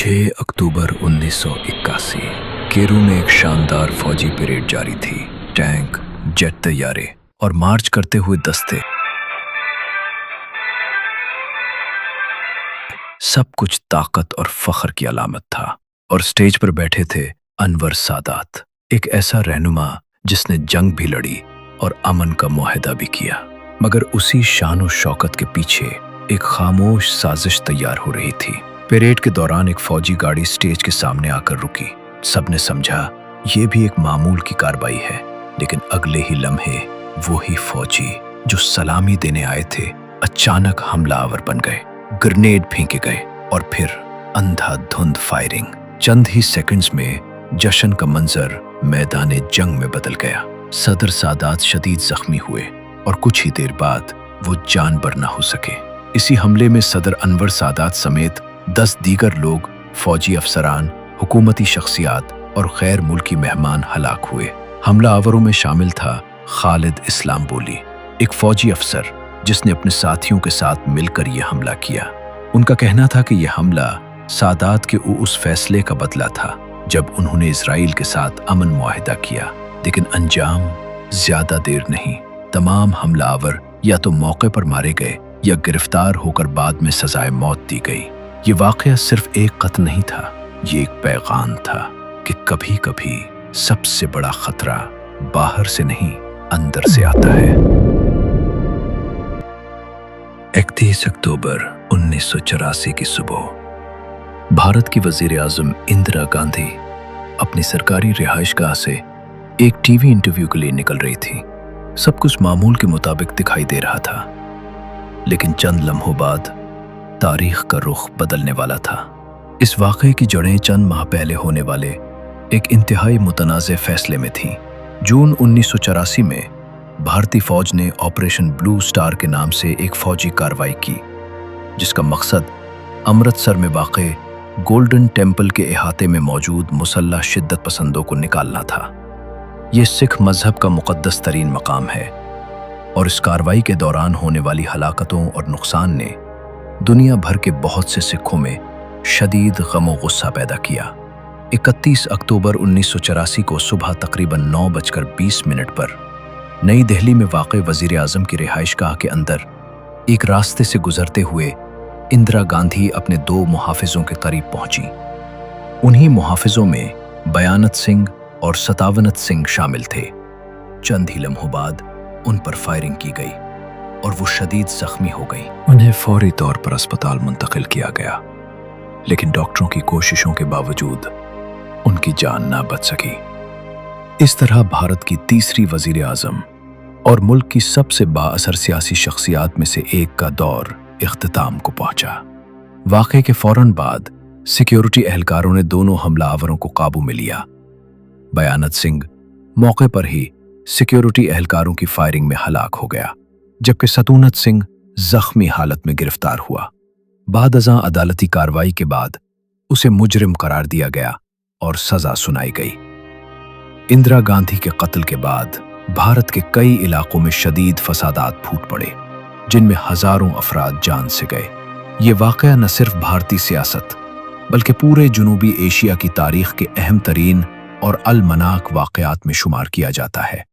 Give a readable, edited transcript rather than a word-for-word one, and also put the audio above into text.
6 अक्टूबर 1981 केरू में एक शानदार फौजी परेड जारी थी। टैंक, जेट तैयारे और मार्च करते हुए दस्ते, सब कुछ ताकत और फख्र की अलामत था। और स्टेज पर बैठे थे अनवर सादात, एक ऐसा रहनुमा जिसने जंग भी लड़ी और अमन का मुआहदा भी किया। मगर उसी शान और शौकत के पीछे एक खामोश साजिश तैयार हो रही थी। परेड के दौरान एक फौजी गाड़ी स्टेज के सामने आकर रुकी। सबने समझा ये भी एक मामूल की कार्रवाई है, लेकिन अगले ही लम्हे वो ही फौजी जो सलामी देने आए थे अचानक हमलावर बन गए। ग्रेनेड फेंके गए और फिर अंधाधुंध फायरिंग। चंद ही सेकंड्स में जश्न का मंजर मैदाने जंग में बदल गया। सदर सादात शदीद जख्मी हुए और कुछ ही देर बाद वो जानबर न हो सके। इसी हमले में सदर अनवर सादात समेत 10 दीगर लोग, फौजी अफसरान, हुकूमती शख्सियात और गैर मुल्की मेहमान हलाक हुए। हमलावरों में शामिल था खालिद इस्लामबोली, एक फौजी अफसर जिसने अपने साथियों के साथ मिलकर यह हमला किया। उनका कहना था कि यह हमला सादात के उस फैसले का बदला था जब उन्होंने इजराइल के साथ अमन मुआहिदा किया। लेकिन अंजाम ज्यादा देर नहीं। तमाम हमलावर या तो मौके पर मारे गए या गिरफ्तार होकर बाद में सजाए मौत दी गई। ये वाकया सिर्फ एक कत्ल नहीं था, ये एक पैगाम था कि कभी कभी सबसे बड़ा खतरा बाहर से नहीं, अंदर से आता है। 31 अक्टूबर 1984 की सुबह भारत की वजीर आज़म इंदिरा गांधी अपनी सरकारी रिहाइशगाह से एक टीवी इंटरव्यू के लिए निकल रही थी। सब कुछ मामूल के मुताबिक दिखाई दे रहा था, लेकिन चंद लम्हों बाद तारीख का रुख बदलने वाला था। इस वाक़े की जड़ें चंद माह पहले होने वाले एक इंतहाई मुतनाज़े फैसले में थीं। जून 1984 में भारतीय फौज ने ऑपरेशन ब्लू स्टार के नाम से एक फौजी कार्रवाई की, जिसका मकसद अमृतसर में वाक़े गोल्डन टेम्पल के इहाते में मौजूद मुसल्लह शिद्दत पसंदों को निकालना था। ये सिख मजहब का मुक़द्दस तरीन मकाम है और इस कार्रवाई के दौरान होने वाली हलाकतों और नुकसान ने दुनिया भर के बहुत से सिखों में शदीद गम और गुस्सा पैदा किया। 31 अक्टूबर 1984 को सुबह तकरीबन 9:20 पर नई दिल्ली में वाक़े वज़ीर आज़म की रिहाइशगाह के अंदर एक रास्ते से गुजरते हुए इंदिरा गांधी अपने 2 मुहाफिजों के करीब पहुंची। उन्हीं मुहाफिजों में बयानत सिंह और सतावनत सिंह शामिल थे। चंद ही लम्हों बाद उन पर फायरिंग की गई और वो शदीद जख्मी हो गई। उन्हें फौरी तौर पर अस्पताल मुंतकिल किया गया, लेकिन डॉक्टरों की कोशिशों के बावजूद उनकी जान ना बच सकी। इस तरह भारत की तीसरी वजीर आज़म और मुल्क की सबसे बाअसर सियासी शख्सियात में से एक का दौर इख्तिताम को पहुंचा। वाक़े के फौरन बाद सिक्योरिटी एहलकारों ने दोनों हमलावरों को काबू में लिया। बयानत सिंह मौके पर ही सिक्योरिटी एहलकारों की फायरिंग में हलाक हो गया, जबकि सतूनत सिंह जख्मी हालत में गिरफ्तार हुआ। बाद अज़ां अदालती कार्रवाई के बाद उसे मुजरिम करार दिया गया और सजा सुनाई गई। इंदिरा गांधी के कत्ल के बाद भारत के कई इलाकों में शदीद फसादात फूट पड़े, जिनमें हजारों अफराद जान से गए। ये वाक़या न सिर्फ भारतीय सियासत बल्कि पूरे जनूबी एशिया की तारीख के अहम तरीन और अलमनाक वाक़यात में शुमार किया जाता है।